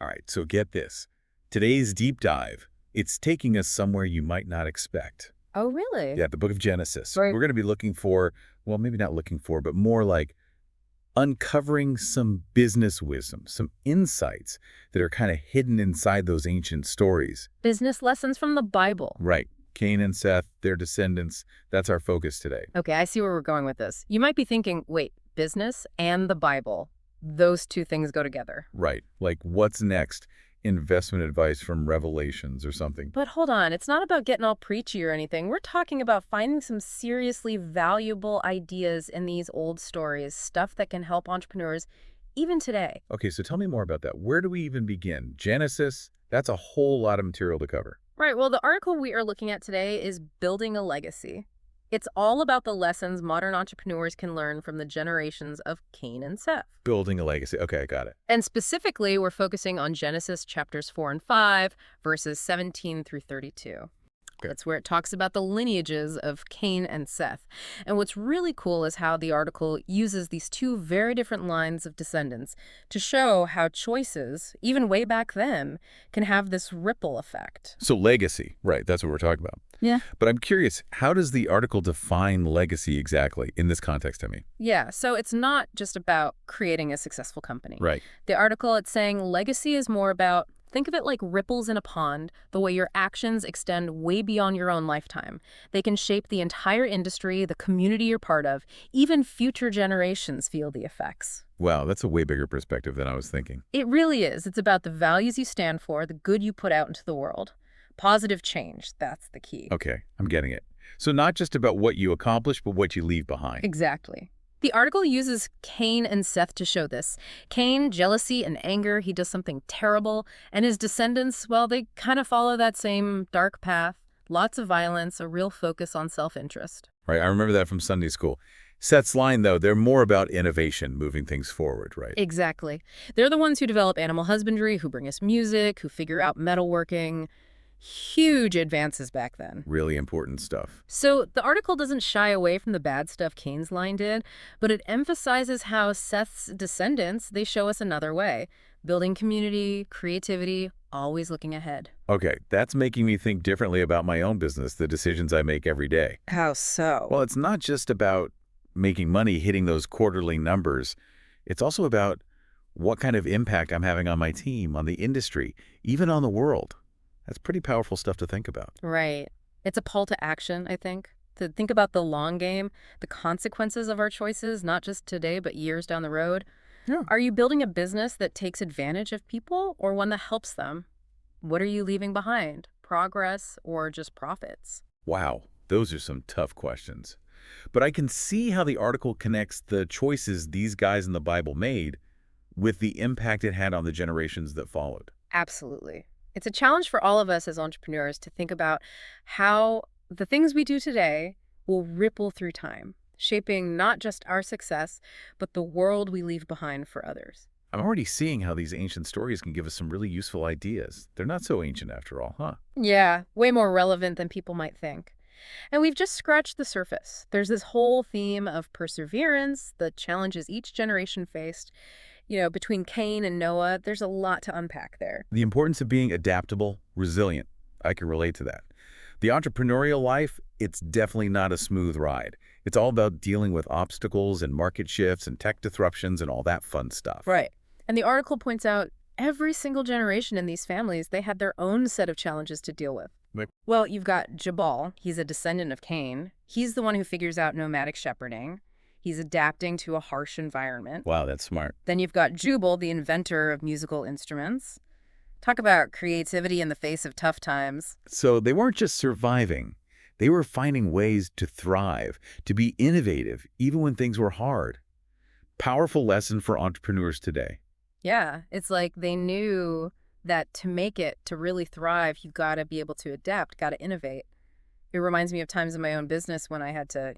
All right, so get this. Today's deep dive, it's taking us somewhere you might not expect. Oh, really? Yeah, the book of Genesis. Right. We're going to be looking for, well, maybe not looking for, but more like uncovering some business wisdom, some insights that are kind of hidden inside those ancient stories. Business lessons from the Bible. Right. Cain and Seth, their descendants, that's our focus today. Okay, I see where we're going with this. You might be thinking, wait, business and the Bible, those two things go together. Right. Like, what's next? Investment advice from Revelations or something. But hold on, it's not about getting all preachy or anything. We're talking about finding some seriously valuable ideas in these old stories, stuff that can help entrepreneurs even today. Okay, so tell me more about that. Where do we even begin? Genesis? That's a whole lot of material to cover. Right, well, the article we are looking at today is Building a Legacy. It's all about the lessons modern entrepreneurs can learn from the generations of Cain and Seth. Building a legacy. Okay, I got it. And specifically, we're focusing on Genesis chapters 4 and 5, verses 17 through 32. Okay. That's where it talks about the lineages of Cain and Seth. And what's really cool is how the article uses these two very different lines of descendants to show how choices, even way back then, can have this ripple effect. So legacy, right, that's what we're talking about. Yeah. But I'm curious, how does the article define legacy exactly in this context, I mean? Yeah, so it's not just about creating a successful company. Right. The article, it's saying legacy is more about, think of it like ripples in a pond, the way your actions extend way beyond your own lifetime. They can shape the entire industry, the community you're part of. Even future generations feel the effects. Wow, that's a way bigger perspective than I was thinking. It really is. It's about the values you stand for, the good you put out into the world. Positive change, that's the key. Okay, I'm getting it. So not just about what you accomplish, but what you leave behind. Exactly. The article uses Cain and Seth to show this. Cain, jealousy and anger, he does something terrible. And his descendants, well, they kind of follow that same dark path. Lots of violence, a real focus on self-interest. Right, I remember that from Sunday school. Seth's line, though, they're more about innovation, moving things forward, right? Exactly. They're the ones who develop animal husbandry, who bring us music, who figure out metalworking. Huge advances back then. Really important stuff. So the article doesn't shy away from the bad stuff Cain's line did, but it emphasizes how Seth's descendants, they show us another way. Building community, creativity, always looking ahead. Okay, that's making me think differently about my own business, the decisions I make every day. How so? Well, it's not just about making money, hitting those quarterly numbers. It's also about what kind of impact I'm having on my team, on the industry, even on the world. That's pretty powerful stuff to think about. Right. It's a call to action, I think. To think about the long game, the consequences of our choices, not just today, but years down the road. Yeah. Are you building a business that takes advantage of people or one that helps them? What are you leaving behind? Progress or just profits? Wow, those are some tough questions. But I can see how the article connects the choices these guys in the Bible made with the impact it had on the generations that followed. Absolutely. It's a challenge for all of us as entrepreneurs to think about how the things we do today will ripple through time, shaping not just our success, but the world we leave behind for others. I'm already seeing how these ancient stories can give us some really useful ideas. They're not so ancient after all, huh? Yeah, way more relevant than people might think. And we've just scratched the surface. There's this whole theme of perseverance, the challenges each generation faced. You know, between Cain and Noah, there's a lot to unpack there. The importance of being adaptable, resilient. I can relate to that. The entrepreneurial life, it's definitely not a smooth ride. It's all about dealing with obstacles and market shifts and tech disruptions and all that fun stuff. Right. And the article points out every single generation in these families, they had their own set of challenges to deal with. Like, well, you've got Jabal. He's a descendant of Cain. He's the one who figures out nomadic shepherding. He's adapting to a harsh environment. wow, that's smart. Then you've got Jubal, the inventor of musical instruments. Talk about creativity in the face of tough times. So they weren't just surviving. They were finding ways to thrive, to be innovative, even when things were hard. Powerful lesson for entrepreneurs today. Yeah, it's like they knew that to make it, to really thrive, you've got to be able to adapt, got to innovate. It reminds me of times in my own business when I had to,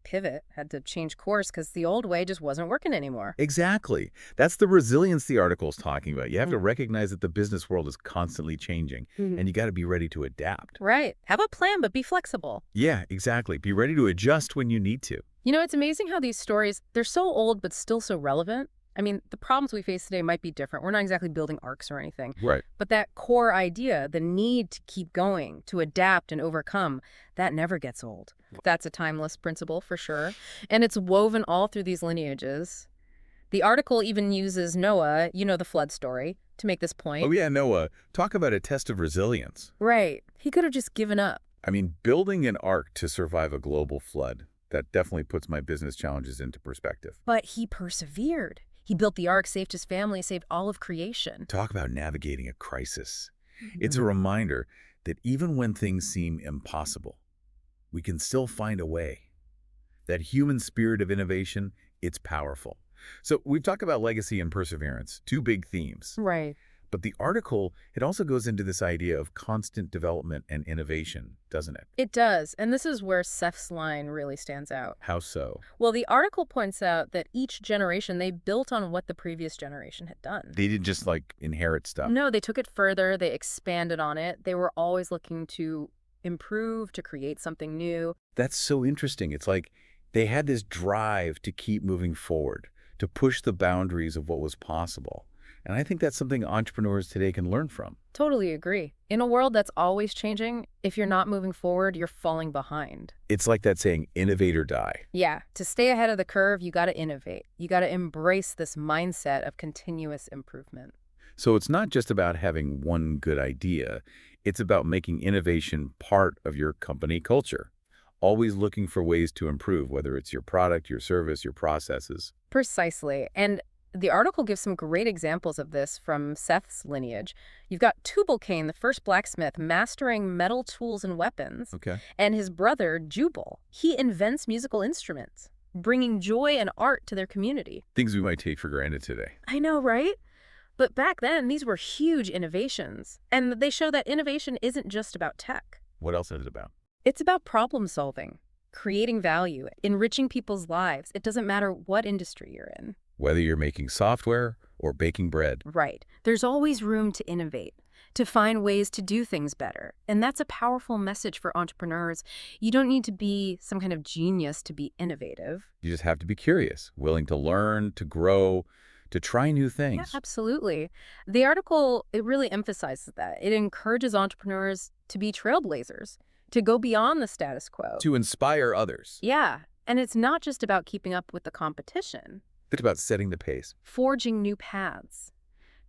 pivot, had to change course because the old way just wasn't working anymore. Exactly. That's the resilience the article's talking about. You have to recognize that the business world is constantly changing, and you got to be ready to adapt. Right. Have a plan, but be flexible. Yeah, exactly. Be ready to adjust when you need to. You know, it's amazing how these stories, they're so old but still so relevant. I mean, the problems we face today might be different. We're not exactly building arcs or anything. Right. But that core idea, the need to keep going, to adapt and overcome, that never gets old. That's a timeless principle for sure. And it's woven all through these lineages. The article even uses Noah, the flood story, to make this point. Oh yeah, Noah, talk about a test of resilience. Right. He could have just given up. I mean, building an ark to survive a global flood, that definitely puts my business challenges into perspective. But he persevered. He built the ark, saved his family, saved all of creation. Talk about navigating a crisis. It's a reminder that even when things seem impossible, we can still find a way. That human spirit of innovation, it's powerful. So we've talked about legacy and perseverance, two big themes. Right. But the article, it also goes into this idea of constant development and innovation, doesn't it? It does. And this is where Seth's line really stands out. How so? Well, the article points out that each generation, they built on what the previous generation had done. They didn't just, like, inherit stuff. No, they took it further. They expanded on it. They were always looking to improve, to create something new. That's so interesting. It's like they had this drive to keep moving forward, to push the boundaries of what was possible. And I think that's something entrepreneurs today can learn from. Totally agree. In a world that's always changing, if you're not moving forward, you're falling behind. It's like that saying, innovate or die. Yeah, to stay ahead of the curve, you got to innovate. You got to embrace this mindset of continuous improvement. So it's not just about having one good idea. It's about making innovation part of your company culture. Always looking for ways to improve, whether it's your product, your service, your processes. Precisely. And the article gives some great examples of this from Seth's lineage. You've got Tubal-Cain, the first blacksmith, mastering metal tools and weapons. Okay. And his brother, Jubal, he invents musical instruments, bringing joy and art to their community. Things we might take for granted today. I know, right? But back then, these were huge innovations. And they show that innovation isn't just about tech. What else is it about? It's about problem solving, creating value, enriching people's lives. It doesn't matter what industry you're in. Whether you're making software or baking bread. Right. There's always room to innovate, to find ways to do things better. And that's a powerful message for entrepreneurs. You don't need to be some kind of genius to be innovative. You just have to be curious, willing to learn, to grow, to try new things. Yeah, absolutely. The article, it really emphasizes that. It encourages entrepreneurs to be trailblazers, to go beyond the status quo. To inspire others. Yeah. And it's not just about keeping up with the competition. It's about setting the pace. Forging new paths,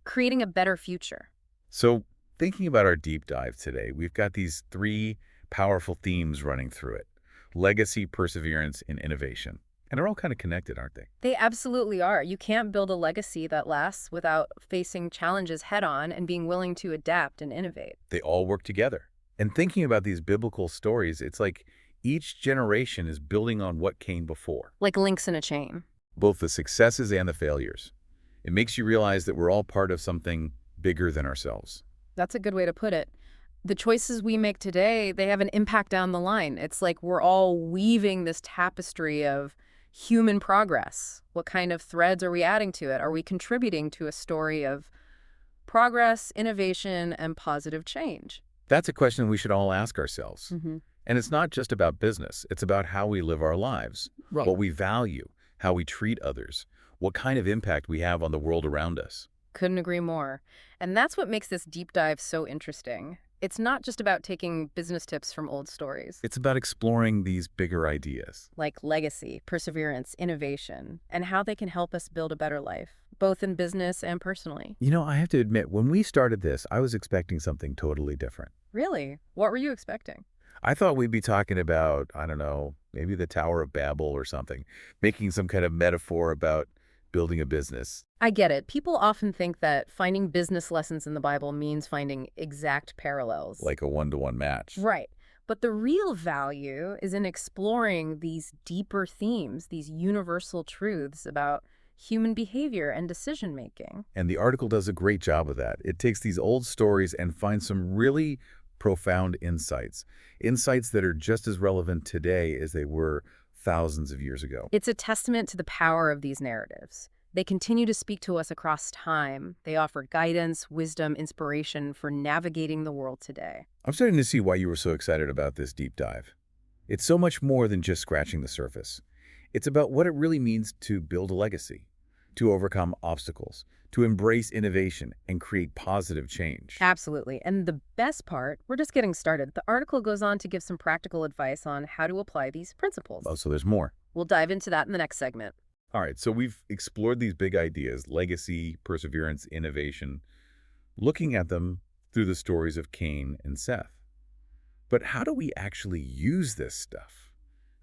creating a better future. So thinking about our deep dive today, we've got these three powerful themes running through it. Legacy, perseverance, and innovation. And they're all kind of connected, aren't they? They absolutely are. You can't build a legacy that lasts without facing challenges head on and being willing to adapt and innovate. They all work together. And thinking about these biblical stories, it's like each generation is building on what came before. Like links in a chain. Both the successes and the failures. It makes you realize that we're all part of something bigger than ourselves. That's a good way to put it. The choices we make today, they have an impact down the line. It's like we're all weaving this tapestry of human progress. What kind of threads are we adding to it? Are we contributing to a story of progress, innovation, and positive change? That's a question we should all ask ourselves. Mm-hmm. And it's not just about business. It's about how we live our lives, Right. what we value, how we treat others, what kind of impact we have on the world around us. Couldn't agree more. And that's what makes this deep dive so interesting. It's not just about taking business tips from old stories, It's about exploring these bigger ideas. like legacy, perseverance, innovation, and how they can help us build a better life, both in business and personally. You know, I have to admit, when we started this, I was expecting something totally different. Really? What were you expecting? I thought we'd be talking about, I don't know, maybe the Tower of Babel or something, making some kind of metaphor about building a business. I get it. People often think that finding business lessons in the Bible means finding exact parallels. Like a one-to-one match. Right. But the real value is in exploring these deeper themes, these universal truths about human behavior and decision-making. And the article does a great job of that. It takes these old stories and finds some really profound insights. Insights that are just as relevant today as they were thousands of years ago. It's a testament to the power of these narratives. They continue to speak to us across time. They offer guidance, wisdom, inspiration for navigating the world today. I'm starting to see why you were so excited about this deep dive. It's so much more than just scratching the surface. It's about what it really means to build a legacy, to overcome obstacles, to embrace innovation and create positive change. Absolutely. And the best part, we're just getting started. The article goes on to give some practical advice on how to apply these principles. Oh, so there's more. We'll dive into that in the next segment. All right, so we've explored these big ideas, legacy, perseverance, innovation, looking at them through the stories of Cain and Seth. But how do we actually use this stuff?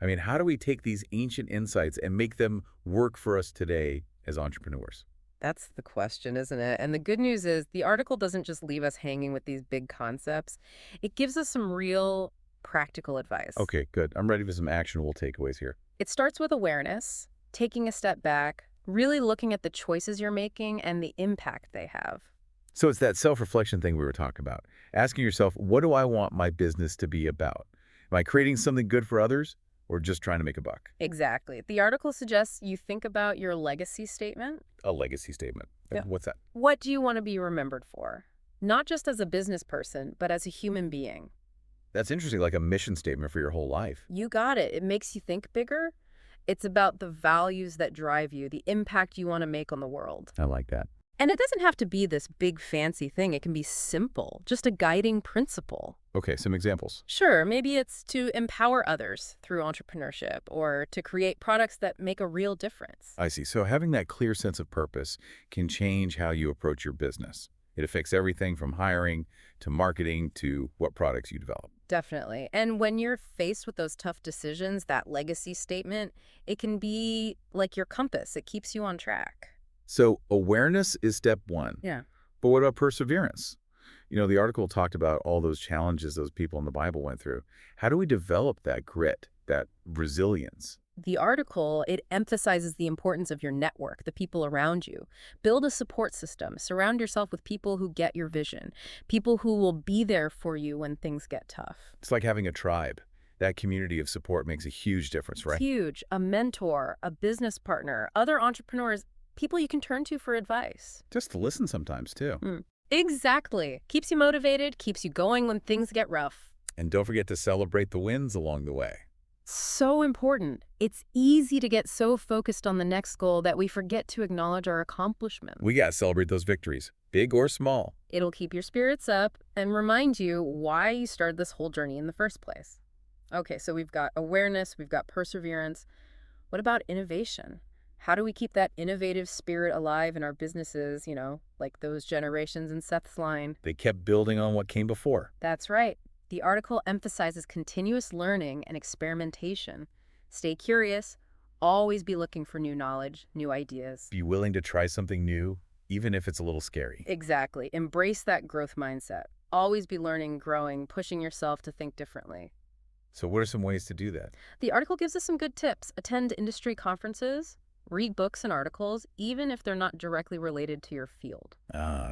I mean, how do we take these ancient insights and make them work for us today as entrepreneurs? That's the question, isn't it? And the good news is the article doesn't just leave us hanging with these big concepts. It gives us some real practical advice. Okay, good. I'm ready for some actionable takeaways here. It starts with awareness, taking a step back, really looking at the choices you're making and the impact they have. So it's that self-reflection thing we were talking about. Asking yourself, what do I want my business to be about? Am I creating something good for others or just trying to make a buck? Exactly. The article suggests you think about your legacy statement. A legacy statement. Yeah. What's that? What do you want to be remembered for? Not just as a business person, but as a human being. That's interesting, like a mission statement for your whole life. You got it. It makes you think bigger. It's about the values that drive you, the impact you want to make on the world. I like that. And it doesn't have to be this big fancy thing. It can be simple, just a guiding principle. Okay, some examples. Sure, maybe it's to empower others through entrepreneurship or to create products that make a real difference. I see. So having that clear sense of purpose can change how you approach your business. It affects everything from hiring to marketing to what products you develop. Definitely. And when you're faced with those tough decisions, that legacy statement, it can be like your compass. It keeps you on track. So awareness is step one. Yeah. But what about perseverance? You know, the article talked about all those challenges those people in the Bible went through. How do we develop that grit, that resilience? The article, it emphasizes the importance of your network, the people around you. Build a support system. Surround yourself with people who get your vision, people who will be there for you when things get tough. It's like having a tribe. That community of support makes a huge difference, right? Huge. A mentor, a business partner, other entrepreneurs, people you can turn to for advice. Just to listen sometimes, too. Exactly. Keeps you motivated, keeps you going when things get rough. And don't forget to celebrate the wins along the way. So important. It's easy to get so focused on the next goal that we forget to acknowledge our accomplishments. We got to celebrate those victories, big or small. It'll keep your spirits up and remind you why you started this whole journey in the first place. Okay, so we've got awareness, we've got perseverance. What about innovation? How do we keep that innovative spirit alive in our businesses, like those generations in Seth's line? They kept building on what came before. That's right. The article emphasizes continuous learning and experimentation. Stay curious. Always be looking for new knowledge, new ideas. Be willing to try something new, even if it's a little scary. Exactly. Embrace that growth mindset. Always be learning, growing, pushing yourself to think differently. So what are some ways to do that? The article gives us some good tips. Attend industry conferences. Read books and articles, even if they're not directly related to your field.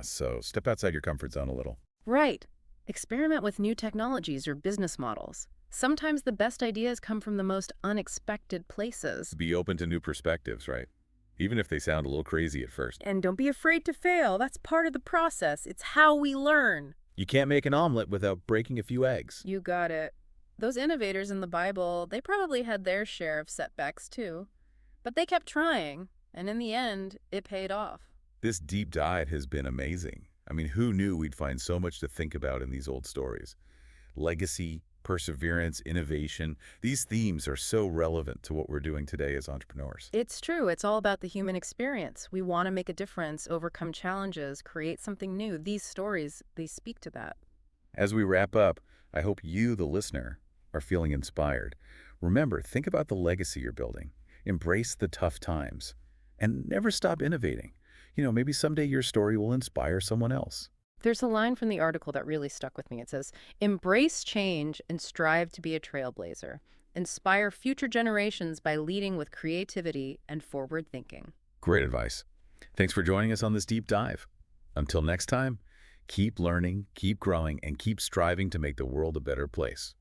So step outside your comfort zone a little. Right. Experiment with new technologies or business models. Sometimes the best ideas come from the most unexpected places. Be open to new perspectives, right? Even if they sound a little crazy at first. And don't be afraid to fail. That's part of the process. It's how we learn. You can't make an omelet without breaking a few eggs. You got it. Those innovators in the Bible, they probably had their share of setbacks too. But they kept trying, and in the end, it paid off. This deep dive has been amazing. I mean, who knew we'd find so much to think about in these old stories? Legacy, perseverance, innovation. These themes are so relevant to what we're doing today as entrepreneurs. It's true. It's all about the human experience. We want to make a difference, overcome challenges, create something new. These stories, they speak to that. As we wrap up, I hope you, the listener, are feeling inspired. Remember, think about the legacy you're building. Embrace the tough times. And never stop innovating. Maybe someday your story will inspire someone else. There's a line from the article that really stuck with me. It says, "Embrace change and strive to be a trailblazer. Inspire future generations by leading with creativity and forward thinking." Great advice. Thanks for joining us on this deep dive. Until next time, keep learning, keep growing, and keep striving to make the world a better place.